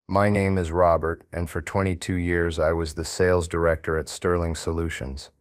My name is Robert, and for 22 years I was the sales director at Sterling Solutions.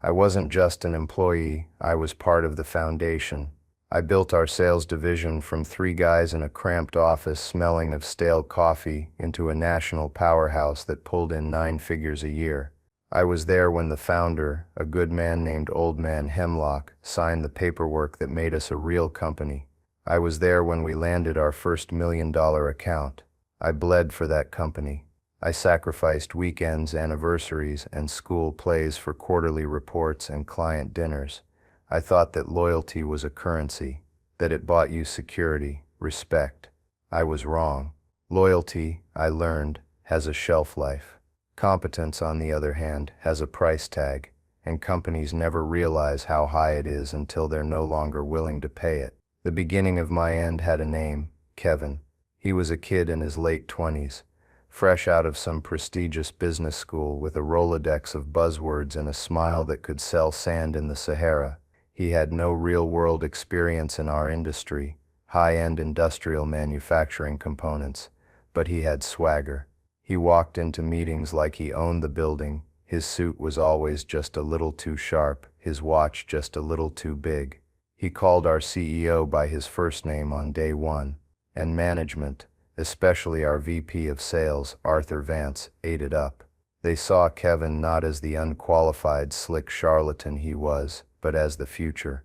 I wasn't just an employee, I was part of the foundation. I built our sales division from three guys in a cramped office smelling of stale coffee into a national powerhouse that pulled in nine figures a year. I was there when the founder, a good man named Old Man Hemlock, signed the paperwork that made us a real company. I was there when we landed our first $1 million account. I bled for that company. I sacrificed weekends, anniversaries, and school plays for quarterly reports and client dinners. I thought that loyalty was a currency, that it bought you security, respect. I was wrong. Loyalty, I learned, has a shelf life. Competence, on the other hand, has a price tag, and companies never realize how high it is until they're no longer willing to pay it. The beginning of my end had a name, Kevin. He was a kid in his late 20s, fresh out of some prestigious business school with a Rolodex of buzzwords and a smile that could sell sand in the Sahara. He had no real-world experience in our industry, high-end industrial manufacturing components, but he had swagger. He walked into meetings like he owned the building. His suit was always just a little too sharp, his watch just a little too big. He called our CEO by his first name on day one, and management, especially our VP of Sales, Arthur Vance, ate it up. They saw Kevin not as the unqualified, slick charlatan he was, but as the future.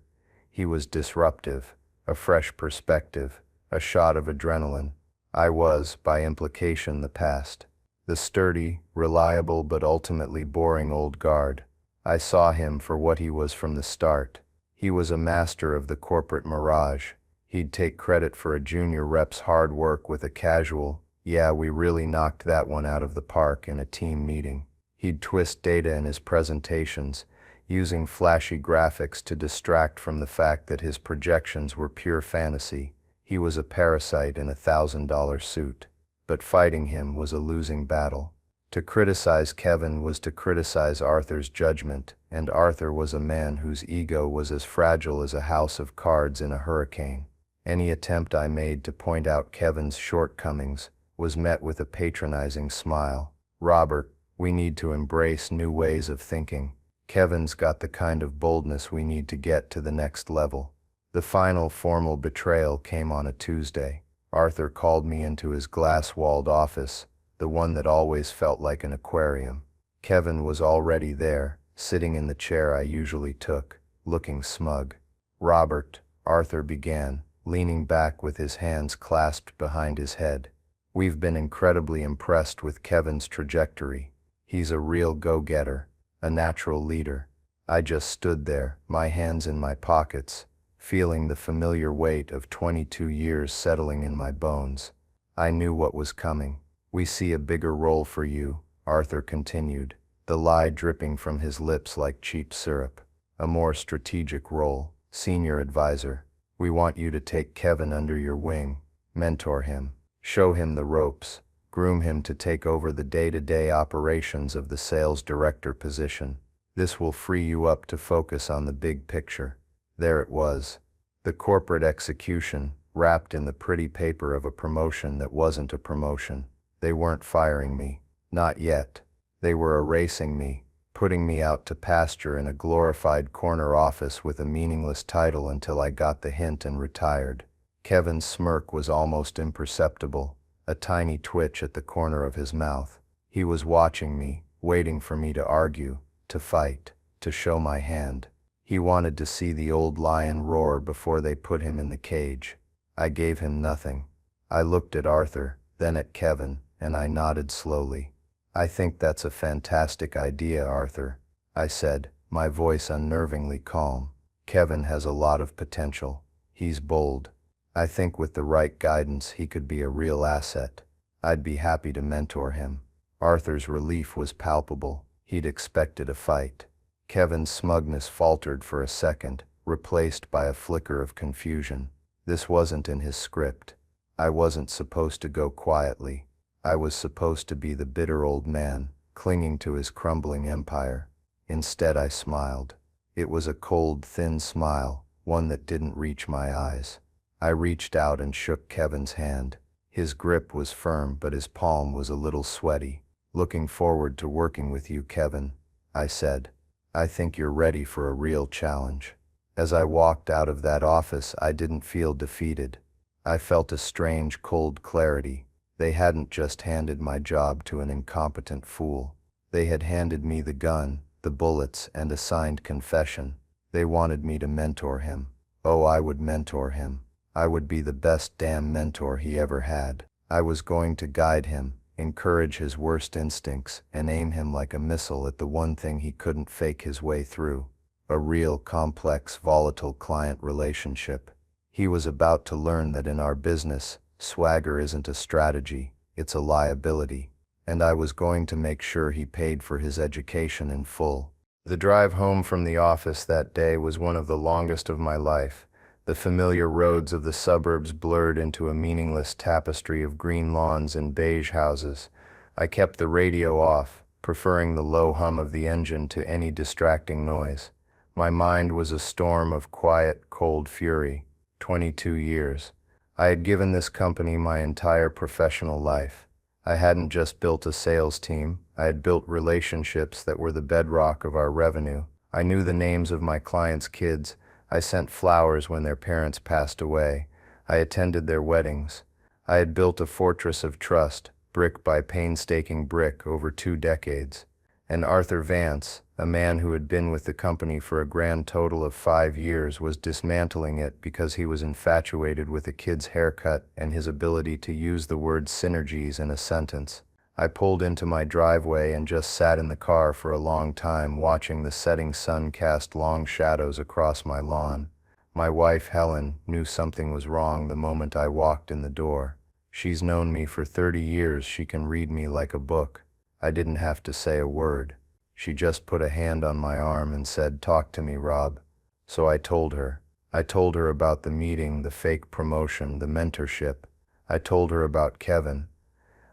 He was disruptive, a fresh perspective, a shot of adrenaline. I was, by implication, the past. The sturdy, reliable, but ultimately boring old guard. I saw him for what he was from the start. He was a master of the corporate mirage. He'd take credit for a junior rep's hard work with a casual, "Yeah, we really knocked that one out of the park," in a team meeting. He'd twist data in his presentations, using flashy graphics to distract from the fact that his projections were pure fantasy. He was a parasite in a $1,000 suit. But fighting him was a losing battle. To criticize Kevin was to criticize Arthur's judgment, and Arthur was a man whose ego was as fragile as a house of cards in a hurricane. Any attempt I made to point out Kevin's shortcomings was met with a patronizing smile. "Robert, we need to embrace new ways of thinking. Kevin's got the kind of boldness we need to get to the next level." The final formal betrayal came on a Tuesday. Arthur called me into his glass-walled office, the one that always felt like an aquarium. Kevin was already there, sitting in the chair I usually took, looking smug. "Robert," Arthur began, leaning back with his hands clasped behind his head. "We've been incredibly impressed with Kevin's trajectory. He's a real go-getter, a natural leader." I just stood there, my hands in my pockets, feeling the familiar weight of 22 years settling in my bones. I knew what was coming. "We see a bigger role for you," Arthur continued, the lie dripping from his lips like cheap syrup. "A more strategic role, senior advisor. We want you to take Kevin under your wing, mentor him, show him the ropes, groom him to take over the day-to-day operations of the sales director position. This will free you up to focus on the big picture." There it was. The corporate execution, wrapped in the pretty paper of a promotion that wasn't a promotion. They weren't firing me. Not yet. They were erasing me, putting me out to pasture in a glorified corner office with a meaningless title until I got the hint and retired. Kevin's smirk was almost imperceptible, a tiny twitch at the corner of his mouth. He was watching me, waiting for me to argue, to fight, to show my hand. He wanted to see the old lion roar before they put him in the cage. I gave him nothing. I looked at Arthur, then at Kevin, and I nodded slowly. "I think that's a fantastic idea, Arthur," I said, my voice unnervingly calm. "Kevin has a lot of potential. He's bold. I think with the right guidance he could be a real asset. I'd be happy to mentor him." Arthur's relief was palpable. He'd expected a fight. Kevin's smugness faltered for a second, replaced by a flicker of confusion. This wasn't in his script. I wasn't supposed to go quietly. I was supposed to be the bitter old man, clinging to his crumbling empire. Instead, I smiled. It was a cold, thin smile, one that didn't reach my eyes. I reached out and shook Kevin's hand. His grip was firm, but his palm was a little sweaty. "Looking forward to working with you, Kevin," I said. "I think you're ready for a real challenge." As I walked out of that office, I didn't feel defeated. I felt a strange, cold clarity. They hadn't just handed my job to an incompetent fool. They had handed me the gun, the bullets, and a signed confession. They wanted me to mentor him. Oh, I would mentor him. I would be the best damn mentor he ever had. I was going to guide him, encourage his worst instincts, and aim him like a missile at the one thing he couldn't fake his way through: a real, complex, volatile client relationship. He was about to learn that in our business, swagger isn't a strategy, it's a liability. And I was going to make sure he paid for his education in full. The drive home from the office that day was one of the longest of my life. The familiar roads of the suburbs blurred into a meaningless tapestry of green lawns and beige houses. I kept the radio off, preferring the low hum of the engine to any distracting noise. My mind was a storm of quiet, cold fury. 22 years. I had given this company my entire professional life. I hadn't just built a sales team, I had built relationships that were the bedrock of our revenue. I knew the names of my clients' kids. I sent flowers when their parents passed away. I attended their weddings. I had built a fortress of trust, brick by painstaking brick, over 2 decades. And Arthur Vance, a man who had been with the company for a grand total of 5 years, was dismantling it because he was infatuated with a kid's haircut and his ability to use the word synergies in a sentence. I pulled into my driveway and just sat in the car for a long time, watching the setting sun cast long shadows across my lawn. My wife, Helen, knew something was wrong the moment I walked in the door. She's known me for 30 years, she can read me like a book. I didn't have to say a word. She just put a hand on my arm and said, "Talk to me, Rob." So I told her. I told her about the meeting, the fake promotion, the mentorship. I told her about Kevin.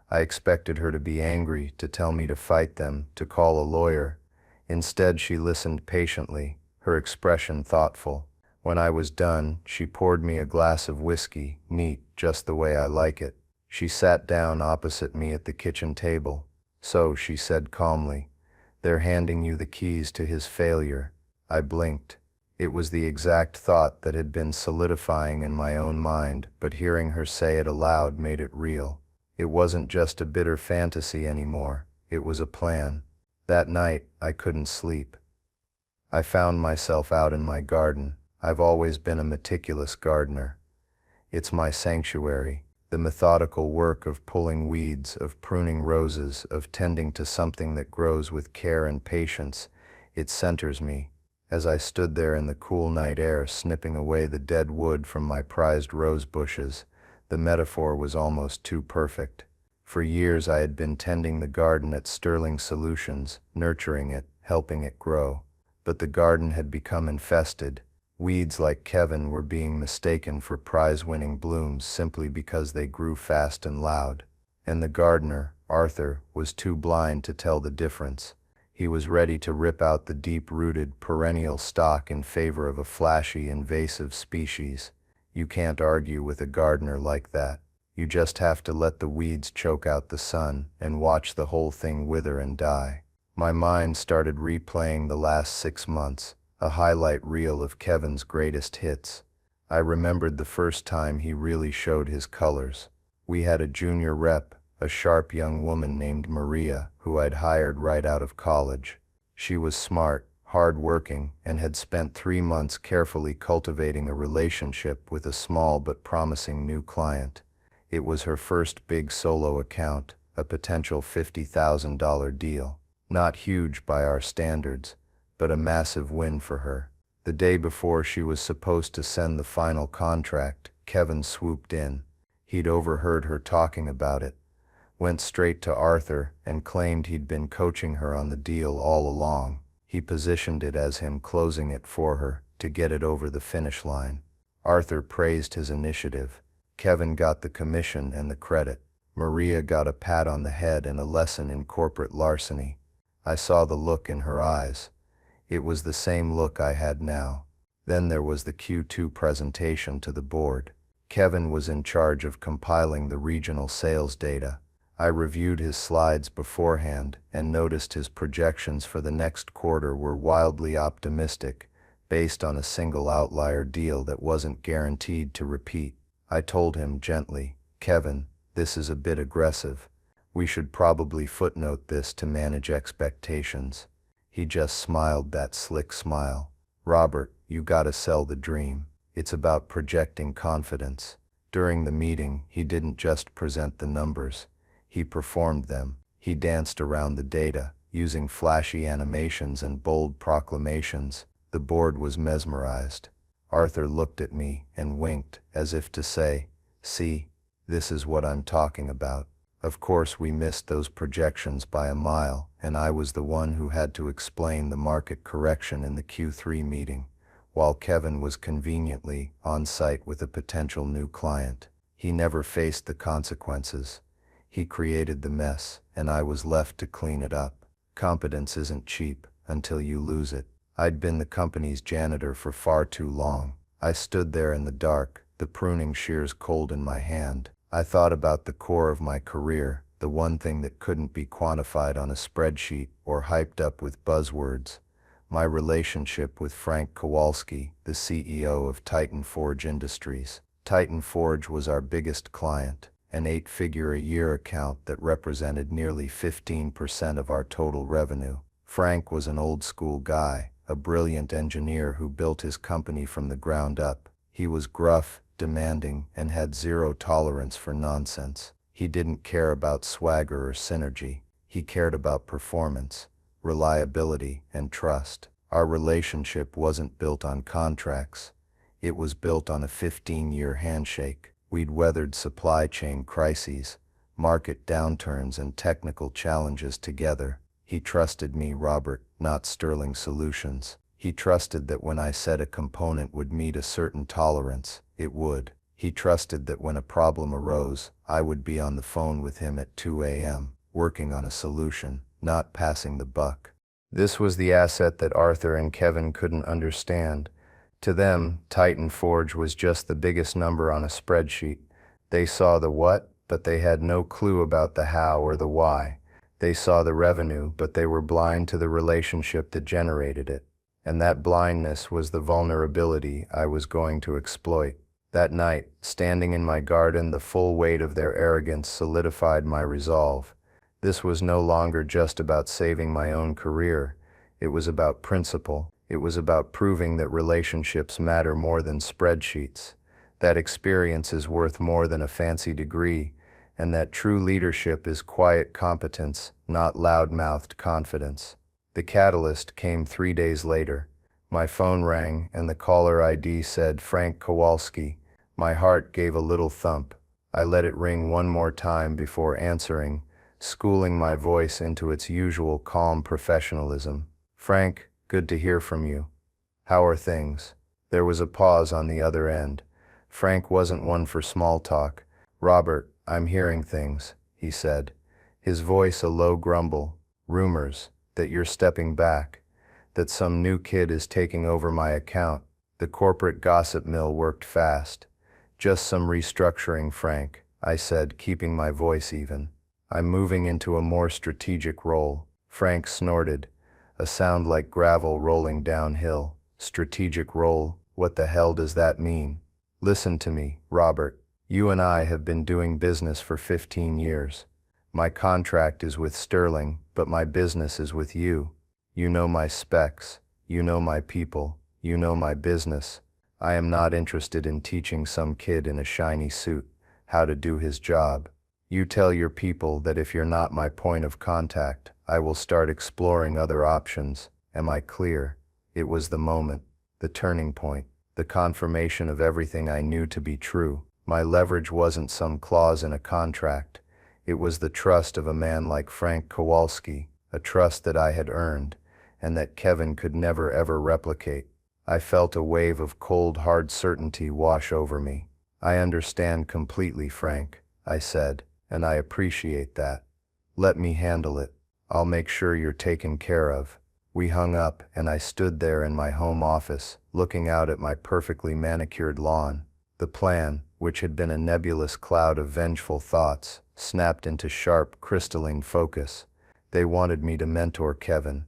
I expected her to be angry, to tell me to fight them, to call a lawyer. Instead, she listened patiently, her expression thoughtful. When I was done, she poured me a glass of whiskey, neat, just the way I like it. She sat down opposite me at the kitchen table. "So," she said calmly, "they're handing you the keys to his failure." I blinked. It was the exact thought that had been solidifying in my own mind, but hearing her say it aloud made it real. It wasn't just a bitter fantasy anymore, it was a plan. That night, I couldn't sleep. I found myself out in my garden. I've always been a meticulous gardener. It's my sanctuary. The methodical work of pulling weeds, of pruning roses, of tending to something that grows with care and patience, it centers me. As I stood there in the cool night air, snipping away the dead wood from my prized rose bushes, the metaphor was almost too perfect. For years I had been tending the garden at Sterling Solutions, nurturing it, helping it grow. But the garden had become infested. Weeds like Kevin were being mistaken for prize-winning blooms simply because they grew fast and loud. And the gardener, Arthur, was too blind to tell the difference. He was ready to rip out the deep-rooted, perennial stock in favor of a flashy, invasive species. You can't argue with a gardener like that. You just have to let the weeds choke out the sun and watch the whole thing wither and die. My mind started replaying the last 6 months. A highlight reel of Kevin's greatest hits. I remembered the first time he really showed his colors. We had a junior rep, a sharp young woman named Maria, who I'd hired right out of college. She was smart, hard-working, and had spent 3 months carefully cultivating a relationship with a small but promising new client. It was her first big solo account, a potential $50,000 deal. Not huge by our standards, but a massive win for her. The day before she was supposed to send the final contract, Kevin swooped in. He'd overheard her talking about it, went straight to Arthur, and claimed he'd been coaching her on the deal all along. He positioned it as him closing it for her, to get it over the finish line. Arthur praised his initiative. Kevin got the commission and the credit. Maria got a pat on the head and a lesson in corporate larceny. I saw the look in her eyes. It was the same look I had now. Then there was the Q2 presentation to the board. Kevin was in charge of compiling the regional sales data. I reviewed his slides beforehand and noticed his projections for the next quarter were wildly optimistic, based on a single outlier deal that wasn't guaranteed to repeat. I told him gently, "Kevin, this is a bit aggressive. We should probably footnote this to manage expectations." He just smiled that slick smile. "Robert, you gotta sell the dream. It's about projecting confidence." During the meeting, he didn't just present the numbers. He performed them. He danced around the data, using flashy animations and bold proclamations. The board was mesmerized. Arthur looked at me and winked, as if to say, "See, this is what I'm talking about." Of course, we missed those projections by a mile, and I was the one who had to explain the market correction in the Q3 meeting, while Kevin was conveniently on site with a potential new client. He never faced the consequences. He created the mess, and I was left to clean it up. Competence isn't cheap until you lose it. I'd been the company's janitor for far too long. I stood there in the dark, the pruning shears cold in my hand. I thought about the core of my career, the one thing that couldn't be quantified on a spreadsheet or hyped up with buzzwords. My relationship with Frank Kowalski, the CEO of Titan Forge Industries. Titan Forge was our biggest client, an 8-figure-a-year account that represented nearly 15% of our total revenue. Frank was an old-school guy, a brilliant engineer who built his company from the ground up. He was gruff, demanding, and had zero tolerance for nonsense. He didn't care about swagger or synergy. He cared about performance, reliability, and trust. Our relationship wasn't built on contracts. It was built on a 15-year handshake. We'd weathered supply chain crises, market downturns, and technical challenges together. He trusted me, Robert, not Sterling Solutions. He trusted that when I said a component would meet a certain tolerance, it would. He trusted that when a problem arose, I would be on the phone with him at 2 a.m., working on a solution, not passing the buck. This was the asset that Arthur and Kevin couldn't understand. To them, Titan Forge was just the biggest number on a spreadsheet. They saw the what, but they had no clue about the how or the why. They saw the revenue, but they were blind to the relationship that generated it. And that blindness was the vulnerability I was going to exploit. That night, standing in my garden, the full weight of their arrogance solidified my resolve. This was no longer just about saving my own career. It was about principle. It was about proving that relationships matter more than spreadsheets, that experience is worth more than a fancy degree, and that true leadership is quiet competence, not loud-mouthed confidence. The catalyst came 3 days later. My phone rang, and the caller ID said Frank Kowalski. My heart gave a little thump. I let it ring one more time before answering, schooling my voice into its usual calm professionalism. "Frank, good to hear from you. How are things?" There was a pause on the other end. Frank wasn't one for small talk. "Robert, I'm hearing things," he said, his voice a low grumble. "Rumors that you're stepping back, that some new kid is taking over my account." The corporate gossip mill worked fast. "Just some restructuring, Frank," I said, keeping my voice even. "I'm moving into a more strategic role." Frank snorted, a sound like gravel rolling downhill. "Strategic role? What the hell does that mean?" "Listen to me, Robert. You and I have been doing business for 15 years. My contract is with Sterling, but my business is with you. You know my specs, you know my people, you know my business. I am not interested in teaching some kid in a shiny suit how to do his job. You tell your people that if you're not my point of contact, I will start exploring other options. Am I clear?" It was the moment, the turning point, the confirmation of everything I knew to be true. My leverage wasn't some clause in a contract. It was the trust of a man like Frank Kowalski, a trust that I had earned, and that Kevin could never ever replicate. I felt a wave of cold, hard certainty wash over me. "I understand completely, Frank," I said, "and I appreciate that. Let me handle it. I'll make sure you're taken care of." We hung up, and I stood there in my home office, looking out at my perfectly manicured lawn. The plan, which had been a nebulous cloud of vengeful thoughts, snapped into sharp, crystalline focus. They wanted me to mentor Kevin.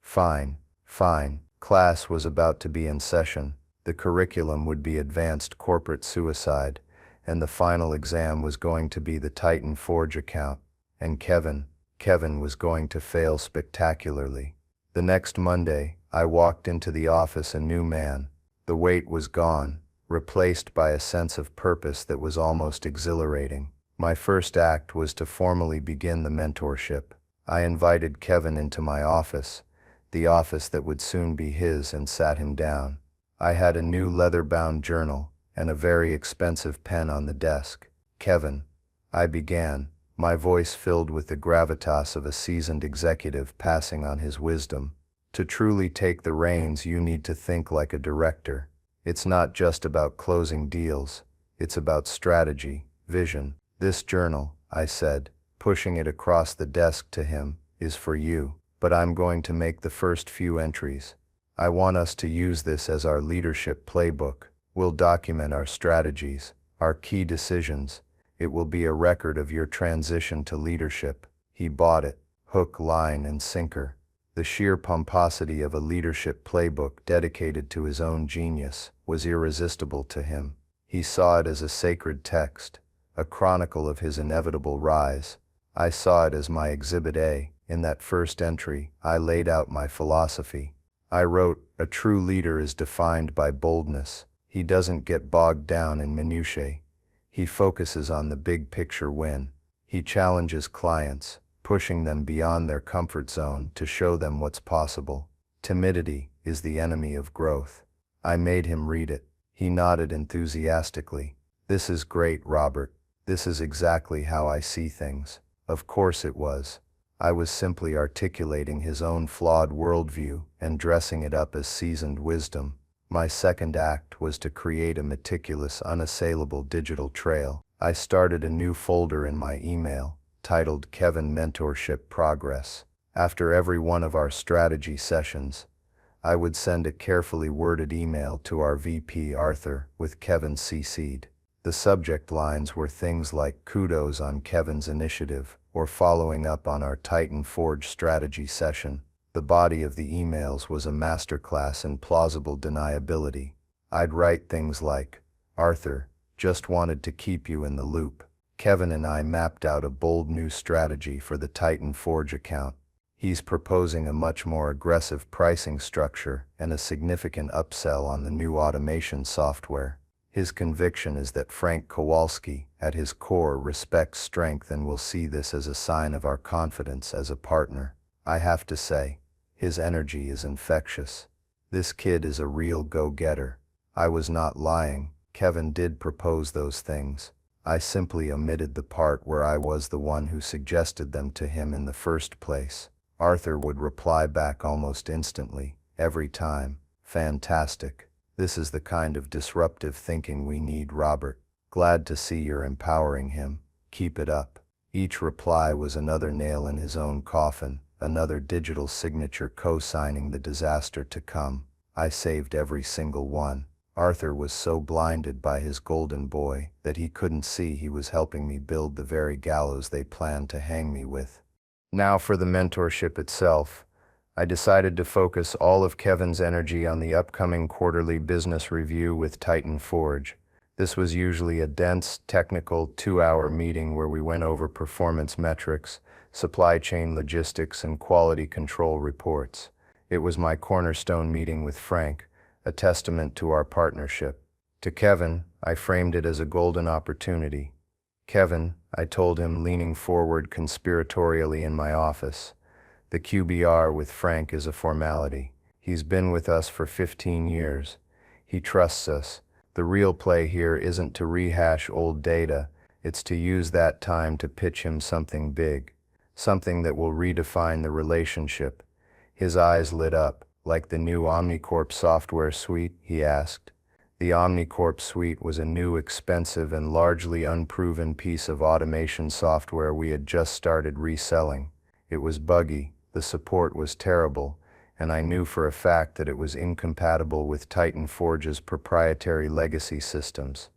Fine, fine. Class was about to be in session. The curriculum would be advanced corporate suicide, and the final exam was going to be the Titan Forge account. And Kevin was going to fail spectacularly. The next Monday, I walked into the office a new man. The weight was gone, replaced by a sense of purpose that was almost exhilarating. My first act was to formally begin the mentorship. I invited Kevin into my office, the office that would soon be his, and sat him down. I had a new leather-bound journal and a very expensive pen on the desk. "Kevin," I began, my voice filled with the gravitas of a seasoned executive passing on his wisdom. "To truly take the reins, you need to think like a director. It's not just about closing deals, it's about strategy, vision. This journal," I said, pushing it across the desk to him, "is for you, but I'm going to make the first few entries. I want us to use this as our leadership playbook. We'll document our strategies, our key decisions. It will be a record of your transition to leadership." He bought it, hook, line, and sinker. The sheer pomposity of a leadership playbook dedicated to his own genius was irresistible to him. He saw it as a sacred text, a chronicle of his inevitable rise. I saw it as my Exhibit A. In that first entry, I laid out my philosophy. I wrote, "A true leader is defined by boldness. He doesn't get bogged down in minutiae. He focuses on the big picture win. He challenges clients, pushing them beyond their comfort zone to show them what's possible. Timidity is the enemy of growth." I made him read it. He nodded enthusiastically. "This is great, Robert. This is exactly how I see things." Of course it was. I was simply articulating his own flawed worldview and dressing it up as seasoned wisdom. My second act was to create a meticulous, unassailable digital trail. I started a new folder in my email, titled Kevin Mentorship Progress. After every one of our strategy sessions, I would send a carefully worded email to our VP Arthur with Kevin CC'd. The subject lines were things like "Kudos on Kevin's initiative" or "Following up on our Titan Forge strategy session." The body of the emails was a masterclass in plausible deniability. I'd write things like, "Arthur, just wanted to keep you in the loop. Kevin and I mapped out a bold new strategy for the Titan Forge account. He's proposing a much more aggressive pricing structure and a significant upsell on the new automation software. His conviction is that Frank Kowalski, at his core, respects strength and will see this as a sign of our confidence as a partner. I have to say, his energy is infectious. This kid is a real go-getter." I was not lying. Kevin did propose those things. I simply omitted the part where I was the one who suggested them to him in the first place. Arthur would reply back almost instantly, every time, "Fantastic. This is the kind of disruptive thinking we need, Robert. Glad to see you're empowering him. Keep it up." Each reply was another nail in his own coffin, another digital signature co-signing the disaster to come. I saved every single one. Arthur was so blinded by his golden boy that he couldn't see he was helping me build the very gallows they planned to hang me with. Now for the mentorship itself. I decided to focus all of Kevin's energy on the upcoming quarterly business review with Titan Forge. This was usually a dense, technical 2-hour meeting where we went over performance metrics, supply chain logistics, and quality control reports. It was my cornerstone meeting with Frank, a testament to our partnership. To Kevin, I framed it as a golden opportunity. "Kevin," I told him, leaning forward conspiratorially in my office, "the QBR with Frank is a formality. He's been with us for 15 years. He trusts us. The real play here isn't to rehash old data, it's to use that time to pitch him something big, something that will redefine the relationship." His eyes lit up. "Like the new Omnicorp software suite?" he asked. The Omnicorp suite was a new, expensive, and largely unproven piece of automation software we had just started reselling. It was buggy, the support was terrible, and I knew for a fact that it was incompatible with Titan Forge's proprietary legacy systems.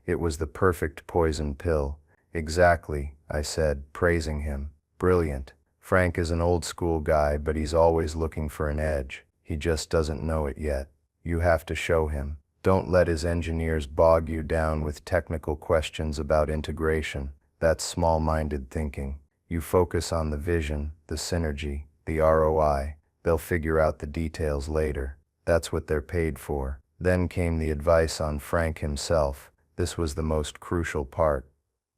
It was the perfect poison pill. Exactly, I said, praising him. Brilliant. Frank is an old school guy, but he's always looking for an edge. He just doesn't know it yet. You have to show him. Don't let his engineers bog you down with technical questions about integration. That's small-minded thinking. You focus on the vision, the synergy, the ROI. They'll figure out the details later. That's what they're paid for. Then came the advice on Frank himself. This was the most crucial part.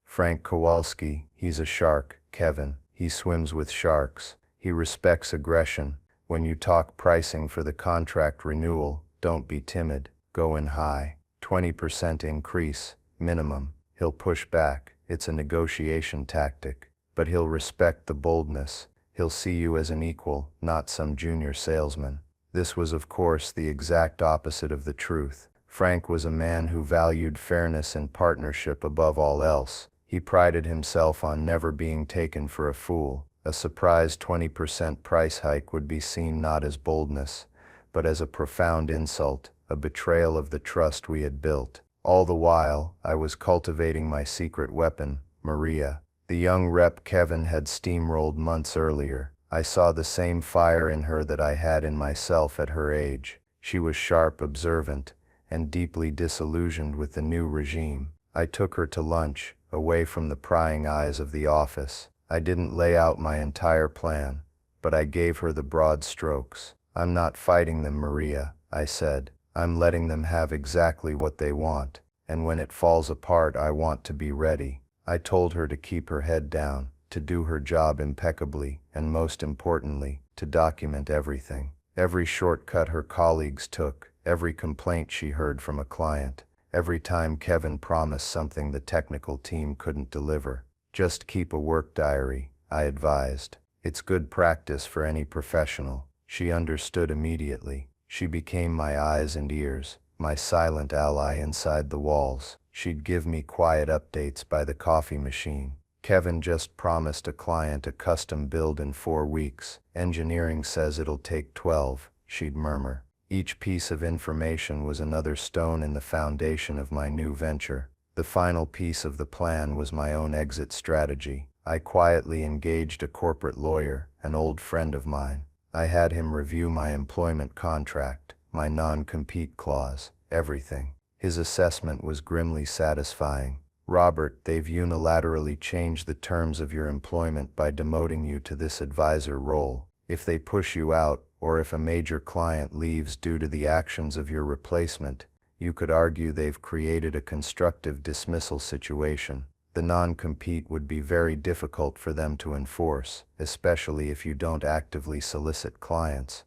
Frank Kowalski, he's a shark, Kevin. He swims with sharks. He respects aggression. When you talk pricing for the contract renewal, don't be timid. Go in high. 20% increase, minimum. He'll push back. It's a negotiation tactic. But he'll respect the boldness. He'll see you as an equal, not some junior salesman. This was, of course, the exact opposite of the truth. Frank was a man who valued fairness and partnership above all else. He prided himself on never being taken for a fool. A surprise 20% price hike would be seen not as boldness, but as a profound insult, a betrayal of the trust we had built. All the while, I was cultivating my secret weapon, Maria. The young rep Kevin had steamrolled months earlier. I saw the same fire in her that I had in myself at her age. She was sharp, observant, and deeply disillusioned with the new regime. I took her to lunch, away from the prying eyes of the office. I didn't lay out my entire plan, but I gave her the broad strokes. I'm not fighting them, Maria, I said. I'm letting them have exactly what they want, and when it falls apart, I want to be ready. I told her to keep her head down, to do her job impeccably, and most importantly, to document everything. Every shortcut her colleagues took, every complaint she heard from a client, every time Kevin promised something the technical team couldn't deliver. Just keep a work diary, I advised. It's good practice for any professional. She understood immediately. She became my eyes and ears, my silent ally inside the walls. She'd give me quiet updates by the coffee machine. Kevin just promised a client a custom build in 4 weeks. Engineering says it'll take 12, she'd murmur. Each piece of information was another stone in the foundation of my new venture. The final piece of the plan was my own exit strategy. I quietly engaged a corporate lawyer, an old friend of mine. I had him review my employment contract, my non-compete clause, everything. His assessment was grimly satisfying. Robert, they've unilaterally changed the terms of your employment by demoting you to this advisor role. If they push you out, or if a major client leaves due to the actions of your replacement, you could argue they've created a constructive dismissal situation. The non-compete would be very difficult for them to enforce, especially if you don't actively solicit clients.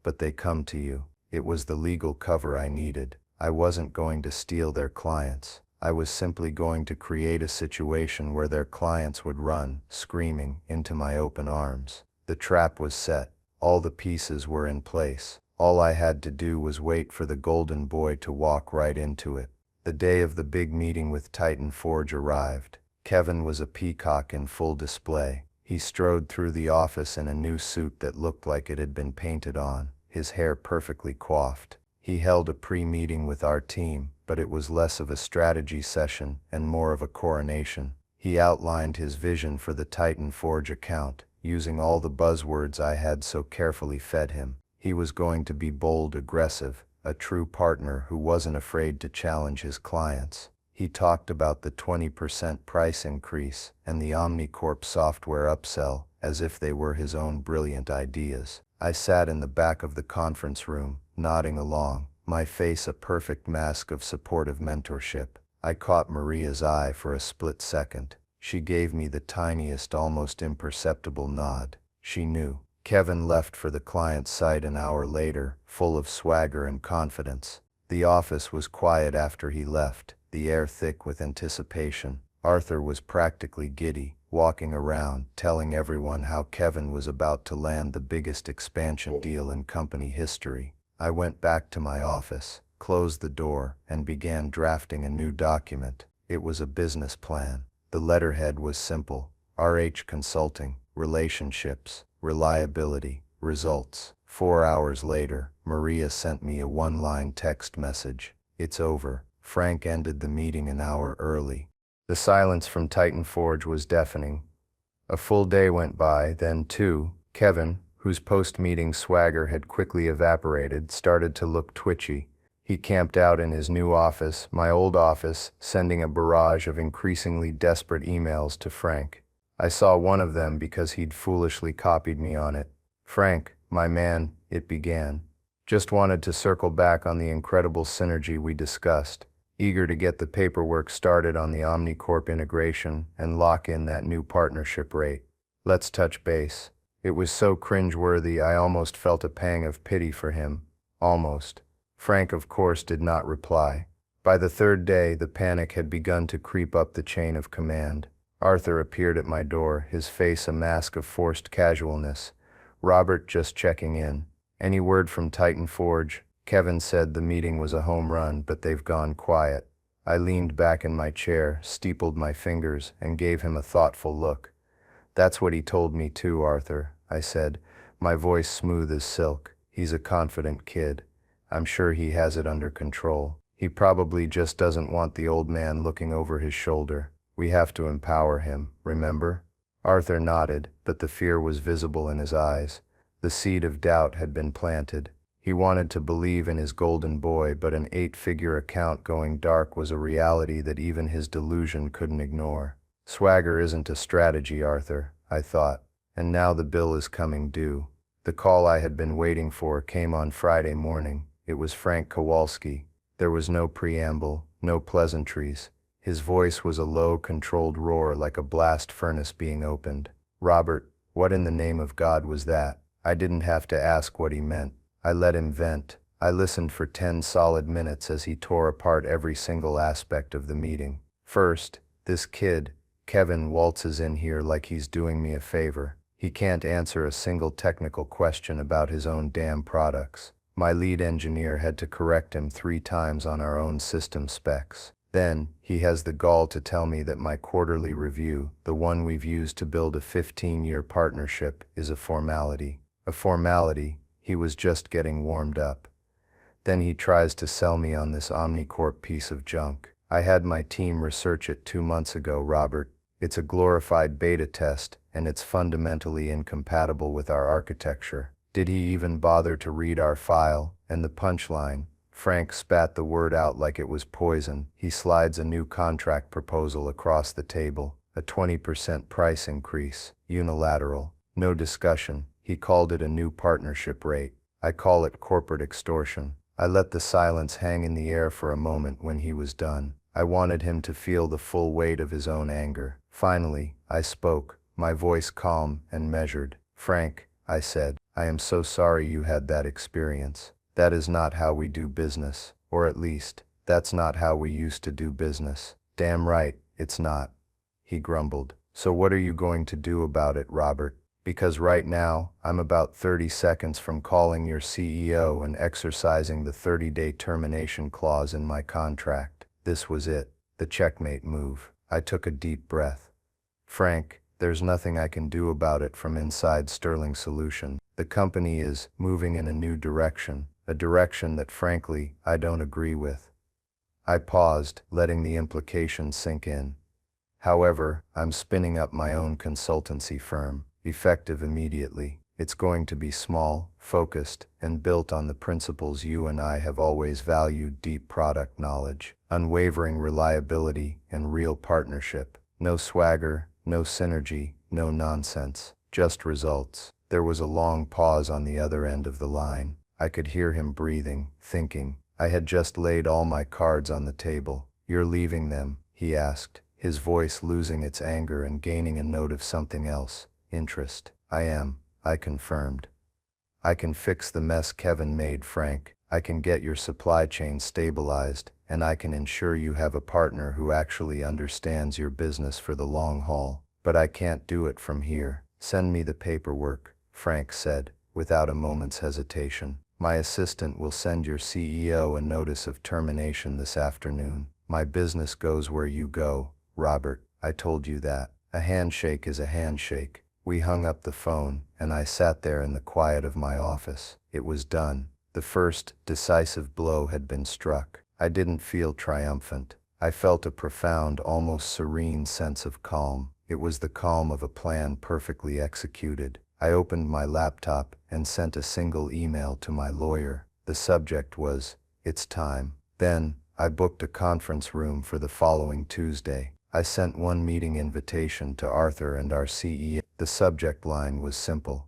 But they come to you. It was the legal cover I needed. I wasn't going to steal their clients. I was simply going to create a situation where their clients would run, screaming, into my open arms. The trap was set. All the pieces were in place. All I had to do was wait for the golden boy to walk right into it. The day of the big meeting with Titan Forge arrived. Kevin was a peacock in full display. He strode through the office in a new suit that looked like it had been painted on, his hair perfectly coiffed. He held a pre-meeting with our team, but it was less of a strategy session and more of a coronation. He outlined his vision for the Titan Forge account, using all the buzzwords I had so carefully fed him. He was going to be bold, aggressive, a true partner who wasn't afraid to challenge his clients. He talked about the 20% price increase and the OmniCorp software upsell as if they were his own brilliant ideas. I sat in the back of the conference room, nodding along, my face a perfect mask of supportive mentorship. I caught Maria's eye for a split second. She gave me the tiniest, almost imperceptible nod. She knew. Kevin left for the client's site an hour later, full of swagger and confidence. The office was quiet after he left, the air thick with anticipation. Arthur was practically giddy, walking around, telling everyone how Kevin was about to land the biggest expansion deal in company history. I went back to my office, closed the door, and began drafting a new document. It was a business plan. The letterhead was simple: RH Consulting, relationships, reliability, results. 4 hours later, Maria sent me a one-line text message. It's over. Frank ended the meeting an hour early. The silence from Titan Forge was deafening. A full day went by, then too, Kevin, whose post-meeting swagger had quickly evaporated, started to look twitchy. He camped out in his new office, my old office, sending a barrage of increasingly desperate emails to Frank. I saw one of them because he'd foolishly copied me on it. "Frank, my man," it began. "Just wanted to circle back on the incredible synergy we discussed. Eager to get the paperwork started on the OmniCorp integration and lock in that new partnership rate. Let's touch base." It was so cringeworthy I almost felt a pang of pity for him. Almost. Frank, of course, did not reply. By the third day, the panic had begun to creep up the chain of command. Arthur appeared at my door, his face a mask of forced casualness. "Robert, just checking in. Any word from Titan Forge?" Kevin said the meeting was a home run, but they've gone quiet. I leaned back in my chair, steepled my fingers, and gave him a thoughtful look. "That's what he told me too, Arthur," I said, my voice smooth as silk. "He's a confident kid. I'm sure he has it under control. He probably just doesn't want the old man looking over his shoulder. We have to empower him, remember?" Arthur nodded, but the fear was visible in his eyes. The seed of doubt had been planted. He wanted to believe in his golden boy, but an 8-figure account going dark was a reality that even his delusion couldn't ignore. Swagger isn't a strategy, Arthur, I thought. And now the bill is coming due. The call I had been waiting for came on Friday morning. It was Frank Kowalski. There was no preamble, no pleasantries. His voice was a low, controlled roar like a blast furnace being opened. "Robert, what in the name of God was that?" I didn't have to ask what he meant. I let him vent. I listened for 10 solid minutes as he tore apart every single aspect of the meeting. First, this kid, Kevin, waltzes in here like he's doing me a favor. He can't answer a single technical question about his own damn products. My lead engineer had to correct him 3 times on our own system specs. Then, he has the gall to tell me that my quarterly review, the one we've used to build a 15-year partnership, is a formality. A formality. He was just getting warmed up. Then he tries to sell me on this OmniCorp piece of junk. I had my team research it 2 months ago, Robert. It's a glorified beta test, and it's fundamentally incompatible with our architecture. Did he even bother to read our file? And the punchline? Frank spat the word out like it was poison. He slides a new contract proposal across the table. A 20% price increase. Unilateral. No discussion. He called it a new partnership rate. I call it corporate extortion. I let the silence hang in the air for a moment when he was done. I wanted him to feel the full weight of his own anger. Finally, I spoke, my voice calm and measured. "Frank," I said, "I am so sorry you had that experience. That is not how we do business. Or at least, that's not how we used to do business." "Damn right, it's not," he grumbled. "So what are you going to do about it, Robert? Because right now, I'm about 30 seconds from calling your CEO and exercising the 30-day termination clause in my contract." This was it, the checkmate move. I took a deep breath. "Frank, there's nothing I can do about it from inside Sterling Solution. The company is moving in a new direction, a direction that frankly, I don't agree with." I paused, letting the implications sink in. "However, I'm spinning up my own consultancy firm. Effective immediately. It's going to be small, focused, and built on the principles you and I have always valued: deep product knowledge, unwavering reliability, and real partnership. No swagger, no synergy, no nonsense, just results." There was a long pause on the other end of the line. I could hear him breathing, thinking. I had just laid all my cards on the table. "You're leaving them?" he asked, his voice losing its anger and gaining a note of something else. Interest. "I am," I confirmed. "I can fix the mess Kevin made, Frank. I can get your supply chain stabilized, and I can ensure you have a partner who actually understands your business for the long haul. But I can't do it from here." "Send me the paperwork," Frank said, without a moment's hesitation. "My assistant will send your CEO a notice of termination this afternoon. My business goes where you go, Robert. I told you that. A handshake is a handshake." We hung up the phone, and I sat there in the quiet of my office. It was done. The first, decisive blow had been struck. I didn't feel triumphant. I felt a profound, almost serene sense of calm. It was the calm of a plan perfectly executed. I opened my laptop and sent a single email to my lawyer. The subject was, "It's time." Then, I booked a conference room for the following Tuesday. I sent one meeting invitation to Arthur and our CEO. The subject line was simple: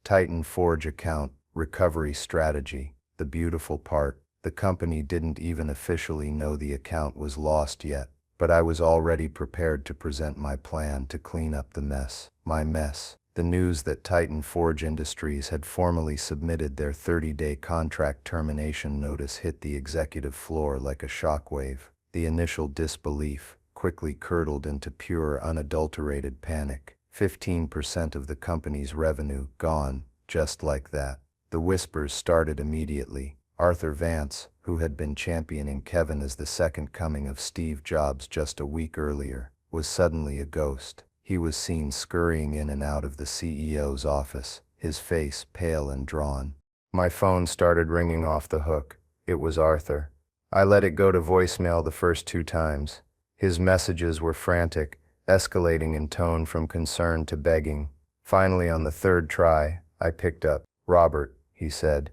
Titan Forge account, recovery strategy. The beautiful part, the company didn't even officially know the account was lost yet, but I was already prepared to present my plan to clean up the mess. My mess. The news that Titan Forge Industries had formally submitted their 30-day contract termination notice hit the executive floor like a shockwave. The initial disbelief quickly curdled into pure, unadulterated panic. 15% of the company's revenue gone, just like that. The whispers started immediately. Arthur Vance, who had been championing Kevin as the second coming of Steve Jobs just a week earlier, was suddenly a ghost. He was seen scurrying in and out of the CEO's office, his face pale and drawn. My phone started ringing off the hook. It was Arthur. I let it go to voicemail the first 2 times. His messages were frantic, escalating in tone from concern to begging. Finally, on the 3rd try, I picked up. "Robert," he said.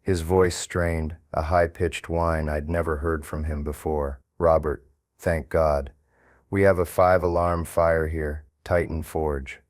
His voice strained, a high-pitched whine I'd never heard from him before. "Robert, thank God. We have a 5-alarm fire here, Titan Forge."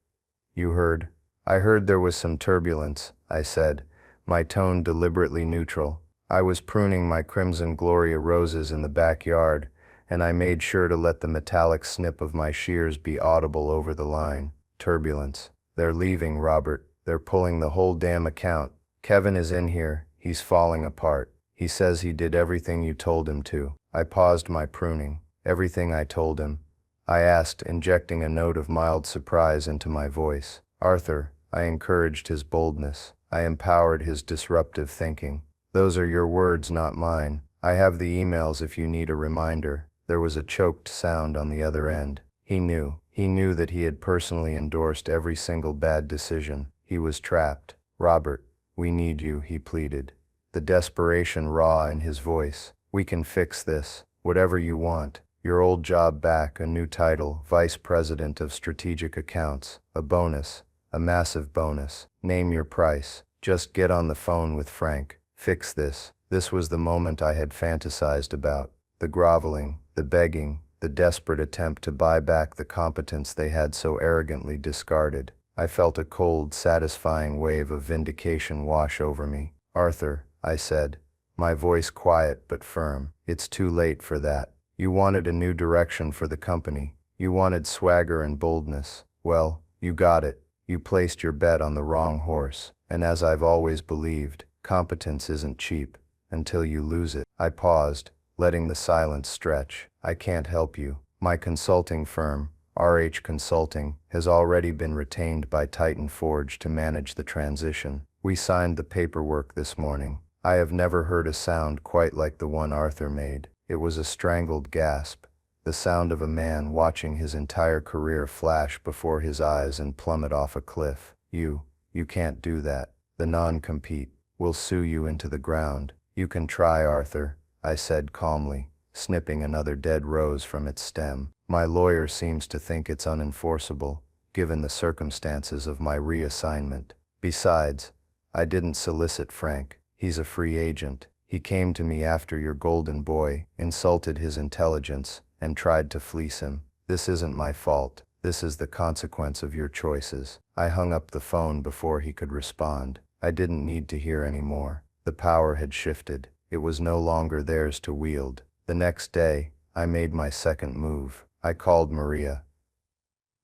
"You heard?" "I heard there was some turbulence," I said, my tone deliberately neutral. I was pruning my Crimson Gloria roses in the backyard, and I made sure to let the metallic snip of my shears be audible over the line. "Turbulence. They're leaving, Robert. They're pulling the whole damn account. Kevin is in here. He's falling apart. He says he did everything you told him to." I paused my pruning. "Everything I told him?" I asked, injecting a note of mild surprise into my voice. "Arthur," I encouraged his boldness. I empowered his disruptive thinking. "Those are your words, not mine. I have the emails if you need a reminder." There was a choked sound on the other end. He knew. He knew that he had personally endorsed every single bad decision. He was trapped. "Robert, we need you," he pleaded, the desperation raw in his voice. "We can fix this. Whatever you want. Your old job back, a new title, Vice President of Strategic Accounts, a bonus, a massive bonus. Name your price. Just get on the phone with Frank. Fix this." This was the moment I had fantasized about. The groveling, the begging, the desperate attempt to buy back the competence they had so arrogantly discarded. I felt a cold, satisfying wave of vindication wash over me. "Arthur," I said, my voice quiet but firm, "it's too late for that. You wanted a new direction for the company. You wanted swagger and boldness. Well, you got it. You placed your bet on the wrong horse. And as I've always believed, competence isn't cheap until you lose it." I paused, letting the silence stretch. "I can't help you. My consulting firm, RH Consulting, has already been retained by Titan Forge to manage the transition. We signed the paperwork this morning." I have never heard a sound quite like the one Arthur made. It was a strangled gasp, the sound of a man watching his entire career flash before his eyes and plummet off a cliff. You can't do that. The non-compete will sue you into the ground." "You can try, Arthur," I said calmly, snipping another dead rose from its stem. "My lawyer seems to think it's unenforceable, given the circumstances of my reassignment. Besides, I didn't solicit Frank. He's a free agent. He came to me after your golden boy, insulted his intelligence, and tried to fleece him. This isn't my fault. This is the consequence of your choices." I hung up the phone before he could respond. I didn't need to hear any more. The power had shifted. It was no longer theirs to wield. The next day, I made my second move. I called Maria.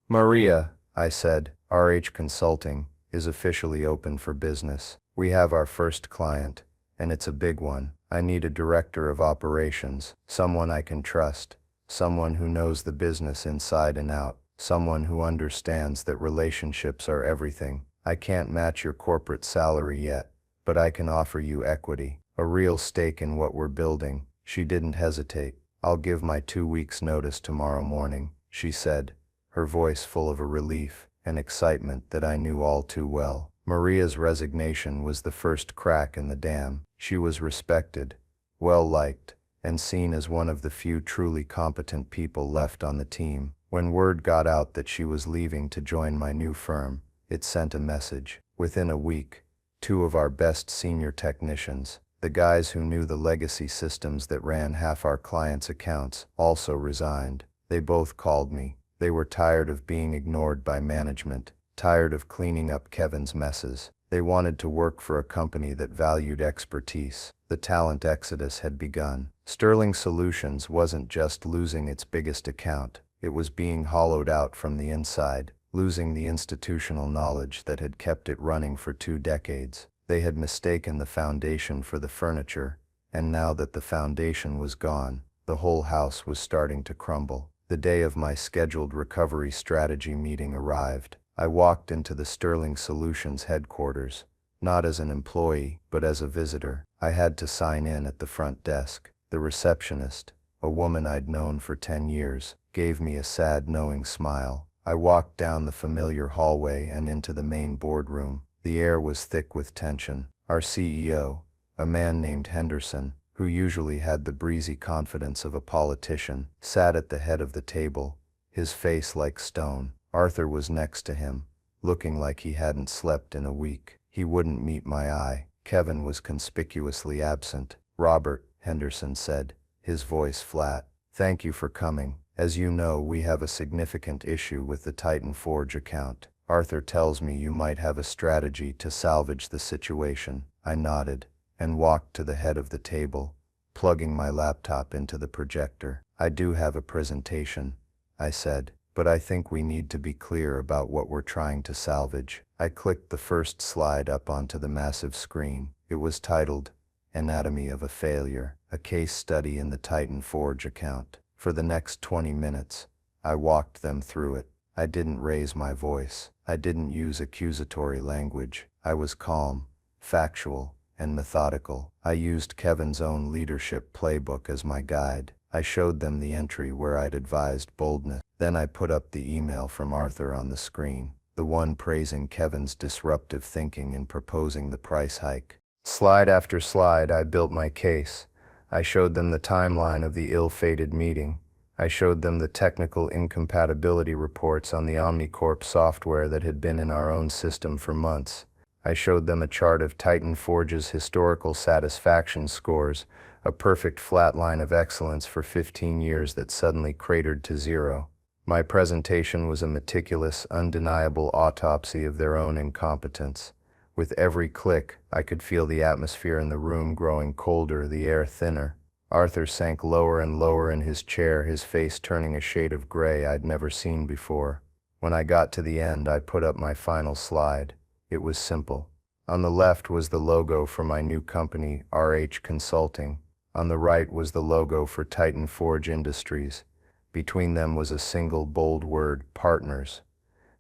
"Maria," I said, "RH Consulting is officially open for business. We have our first client, and it's a big one. I need a director of operations, someone I can trust, someone who knows the business inside and out, someone who understands that relationships are everything. I can't match your corporate salary yet, but I can offer you equity, a real stake in what we're building." She didn't hesitate. "I'll give my 2 weeks' notice tomorrow morning," she said, her voice full of a relief and excitement that I knew all too well. Maria's resignation was the first crack in the dam. She was respected, well-liked, and seen as one of the few truly competent people left on the team. When word got out that she was leaving to join my new firm, it sent a message. Within a week, two of our best senior technicians, the guys who knew the legacy systems that ran half our clients' accounts, also resigned. They both called me. They were tired of being ignored by management, tired of cleaning up Kevin's messes. They wanted to work for a company that valued expertise. The talent exodus had begun. Sterling Solutions wasn't just losing its biggest account, it was being hollowed out from the inside, losing the institutional knowledge that had kept it running for 2 decades. They had mistaken the foundation for the furniture, and now that the foundation was gone, the whole house was starting to crumble. The day of my scheduled recovery strategy meeting arrived. I walked into the Sterling Solutions headquarters, not as an employee, but as a visitor. I had to sign in at the front desk. The receptionist, a woman I'd known for 10 years, gave me a sad, knowing smile. I walked down the familiar hallway and into the main boardroom. The air was thick with tension. Our CEO, a man named Henderson, who usually had the breezy confidence of a politician, sat at the head of the table, his face like stone. Arthur was next to him, looking like he hadn't slept in a week. He wouldn't meet my eye. Kevin was conspicuously absent. "Robert," Henderson said, his voice flat, "thank you for coming. As you know, we have a significant issue with the Titan Forge account. Arthur tells me you might have a strategy to salvage the situation." I nodded and walked to the head of the table, plugging my laptop into the projector. "I do have a presentation," I said, "but I think we need to be clear about what we're trying to salvage." I clicked the first slide up onto the massive screen. It was titled, "Anatomy of a Failure, a Case Study in the Titan Forge Account." For the next 20 minutes, I walked them through it. I didn't raise my voice. I didn't use accusatory language. I was calm, factual, and methodical. I used Kevin's own leadership playbook as my guide. I showed them the entry where I'd advised boldness. Then I put up the email from Arthur on the screen, the one praising Kevin's disruptive thinking in proposing the price hike. Slide after slide, I built my case. I showed them the timeline of the ill-fated meeting. I showed them the technical incompatibility reports on the OmniCorp software that had been in our own system for months. I showed them a chart of Titan Forge's historical satisfaction scores, a perfect flat line of excellence for 15 years that suddenly cratered to 0. My presentation was a meticulous, undeniable autopsy of their own incompetence. With every click, I could feel the atmosphere in the room growing colder, the air thinner. Arthur sank lower and lower in his chair, his face turning a shade of gray I'd never seen before. When I got to the end, I put up my final slide. It was simple. On the left was the logo for my new company, RH Consulting. On the right was the logo for Titan Forge Industries. Between them was a single bold word, partners.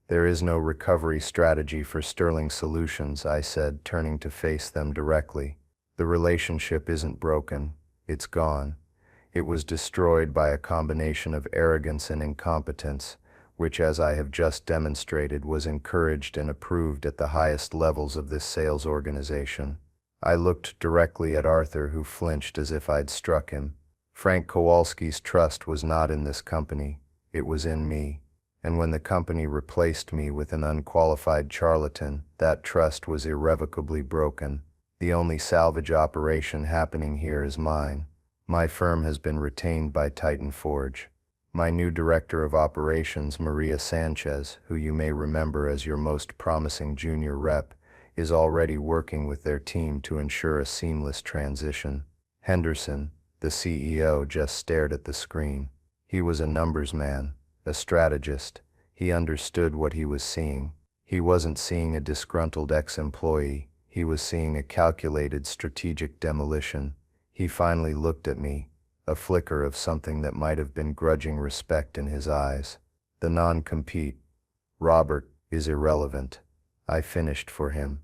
"There is no recovery strategy for Sterling Solutions," I said, turning to face them directly. "The relationship isn't broken. It's gone. It was destroyed by a combination of arrogance and incompetence, which, as I have just demonstrated, was encouraged and approved at the highest levels of this sales organization." I looked directly at Arthur, who flinched as if I'd struck him. Frank Kowalski's trust was not in this company. It was in me. And when the company replaced me with an unqualified charlatan, that trust was irrevocably broken. The only salvage operation happening here is mine. My firm has been retained by Titan Forge. My new director of operations, Maria Sanchez, who you may remember as your most promising junior rep, is already working with their team to ensure a seamless transition. Henderson, the CEO, just stared at the screen. He was a numbers man, a strategist. He understood what he was seeing. He wasn't seeing a disgruntled ex-employee. He was seeing a calculated strategic demolition. He finally looked at me, a flicker of something that might have been grudging respect in his eyes. "The non-compete, Robert, is irrelevant. I finished for him.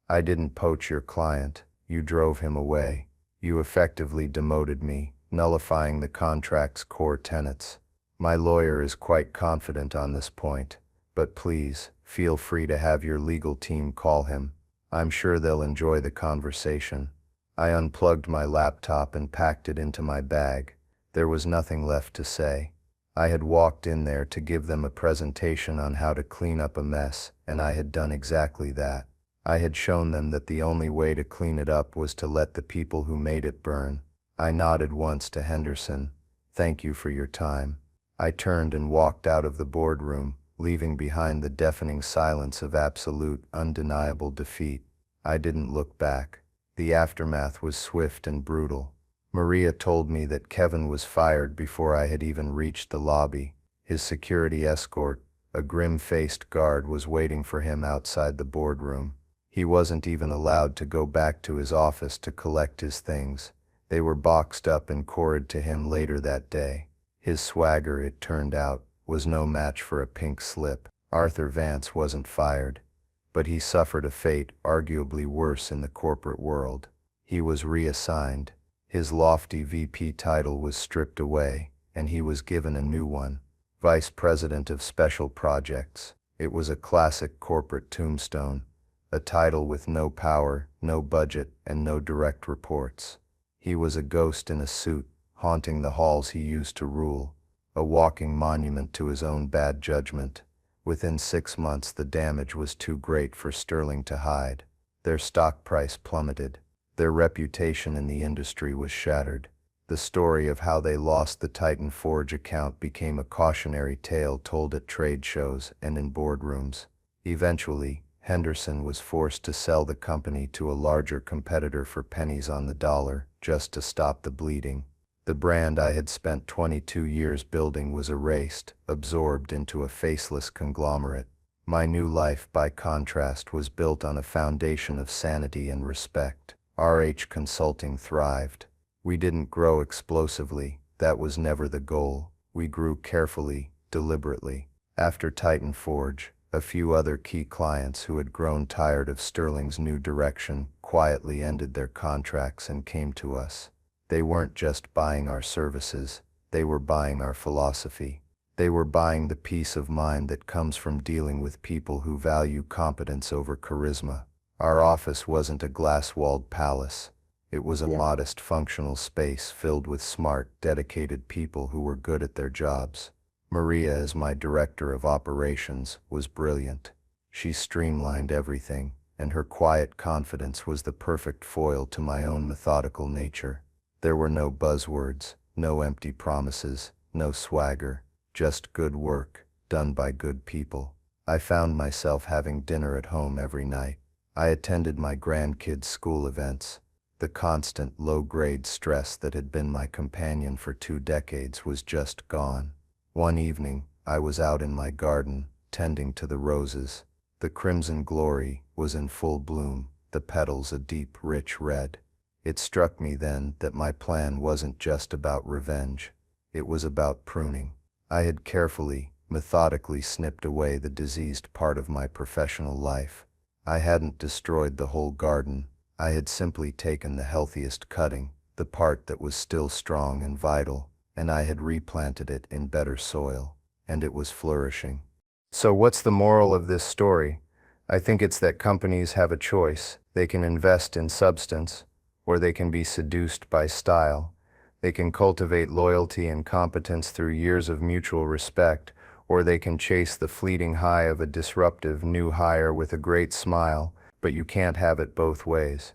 I didn't poach your client. You drove him away. You effectively demoted me, nullifying the contract's core tenets. My lawyer is quite confident on this point, but please, feel free to have your legal team call him. I'm sure they'll enjoy the conversation." I unplugged my laptop and packed it into my bag. There was nothing left to say. I had walked in there to give them a presentation on how to clean up a mess, and I had done exactly that. I had shown them that the only way to clean it up was to let the people who made it burn. I nodded once to Henderson. "Thank you for your time." I turned and walked out of the boardroom, leaving behind the deafening silence of absolute, undeniable defeat. I didn't look back. The aftermath was swift and brutal. Maria told me that Kevin was fired before I had even reached the lobby. His security escort, a grim-faced guard, was waiting for him outside the boardroom. He wasn't even allowed to go back to his office to collect his things. They were boxed up and courted to him later that day. His swagger, it turned out, was no match for a pink slip. Arthur Vance wasn't fired, but he suffered a fate arguably worse in the corporate world. He was reassigned. His lofty VP title was stripped away, and he was given a new one, Vice President of Special Projects. It was a classic corporate tombstone, a title with no power, no budget, and no direct reports. He was a ghost in a suit, haunting the halls he used to rule, a walking monument to his own bad judgment. Within 6 months, the damage was too great for Sterling to hide. Their stock price plummeted. Their reputation in the industry was shattered. The story of how they lost the Titan Forge account became a cautionary tale told at trade shows and in boardrooms. Eventually, Henderson was forced to sell the company to a larger competitor for pennies on the dollar, just to stop the bleeding. The brand I had spent 22 years building was erased, absorbed into a faceless conglomerate. My new life, by contrast, was built on a foundation of sanity and respect. RH Consulting thrived. We didn't grow explosively. That was never the goal. We grew carefully, deliberately. After Titan Forge, a few other key clients who had grown tired of Sterling's new direction quietly ended their contracts and came to us. They weren't just buying our services, they were buying our philosophy. They were buying the peace of mind that comes from dealing with people who value competence over charisma. Our office wasn't a glass-walled palace. It was a modest, functional space filled with smart, dedicated people who were good at their jobs. Maria, as my director of operations, was brilliant. She streamlined everything, and her quiet confidence was the perfect foil to my own methodical nature. There were no buzzwords, no empty promises, no swagger, just good work, done by good people. I found myself having dinner at home every night. I attended my grandkids' school events. The constant low-grade stress that had been my companion for 2 decades was just gone. One evening, I was out in my garden, tending to the roses. The crimson glory was in full bloom, the petals a deep, rich red. It struck me then that my plan wasn't just about revenge. It was about pruning. I had carefully, methodically snipped away the diseased part of my professional life. I hadn't destroyed the whole garden. I had simply taken the healthiest cutting, the part that was still strong and vital, and I had replanted it in better soil, and it was flourishing. So what's the moral of this story? I think it's that companies have a choice. They can invest in substance, or they can be seduced by style. They can cultivate loyalty and competence through years of mutual respect, or they can chase the fleeting high of a disruptive new hire with a great smile, but you can't have it both ways.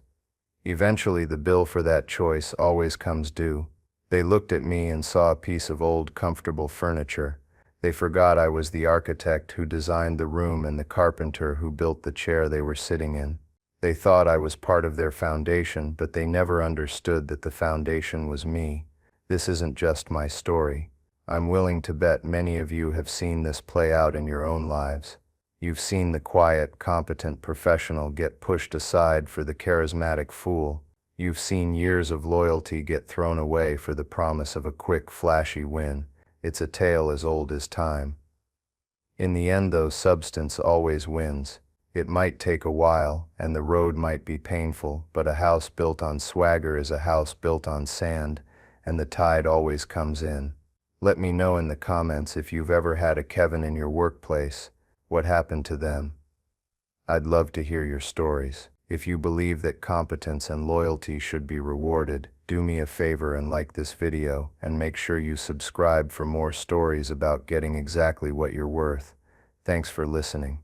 Eventually, the bill for that choice always comes due. They looked at me and saw a piece of old, comfortable furniture. They forgot I was the architect who designed the room and the carpenter who built the chair they were sitting in. They thought I was part of their foundation, but they never understood that the foundation was me. This isn't just my story. I'm willing to bet many of you have seen this play out in your own lives. You've seen the quiet, competent professional get pushed aside for the charismatic fool. You've seen years of loyalty get thrown away for the promise of a quick, flashy win. It's a tale as old as time. In the end, though, substance always wins. It might take a while, and the road might be painful, but a house built on swagger is a house built on sand, and the tide always comes in. Let me know in the comments if you've ever had a Kevin in your workplace. What happened to them? I'd love to hear your stories. If you believe that competence and loyalty should be rewarded, do me a favor and like this video, and make sure you subscribe for more stories about getting exactly what you're worth. Thanks for listening.